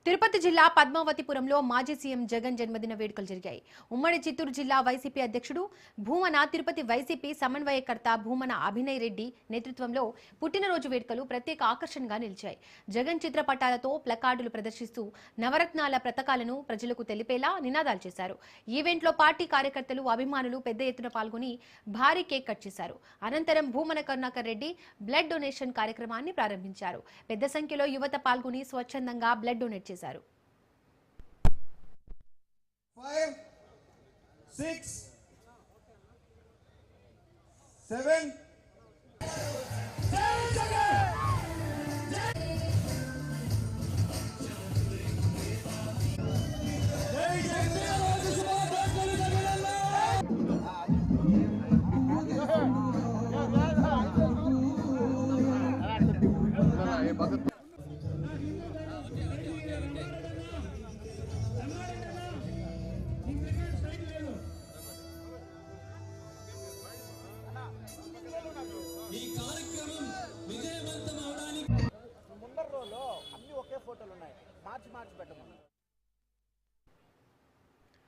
తిరుపతి జిల్లా పద్మావతిపురంలో మాజీ సీఎం జగన్ జన్మదిన వేడుకలు జరిగాయి. ఉమ్మడి చిత్తూరు జిల్లా వైసీపీ అధ్యక్షుడు భూమన, తిరుపతి వైసీపీ సమన్వయకర్త భూమన అభినయ్ రెడ్డి నేతృత్వంలో పుట్టినరోజు వేడుకలు ప్రత్యేక ఆకర్షణగా నిలిచాయి. జగన్ చిత్రపటాలతో ప్లకార్డులు ప్రదర్శిస్తూ నవరత్నాల పథకాలను ప్రజలకు తెలిపేలా నినాదాలు చేశారు. ఈవెంట్లో పార్టీ కార్యకర్తలు, అభిమానులు పెద్ద ఎత్తున పాల్గొని భారీ కేక్ కట్ చేశారు. అనంతరం భూమన కరుణాకర్ రెడ్డి బ్లడ్ డొనేషన్ కార్యక్రమాన్ని ప్రారంభించారు. పెద్ద సంఖ్యలో యువత పాల్గొని స్వచ్ఛందంగా బ్లడ్ డొనేట్ చేశారు. 5, 6, 7 ఈ కార్యక్రమం విజయవంతం అవడానికి ముందర రోజులో అన్ని ఒకే ఫోటోలు ఉన్నాయి, మార్చి పెట్టమన్నారు.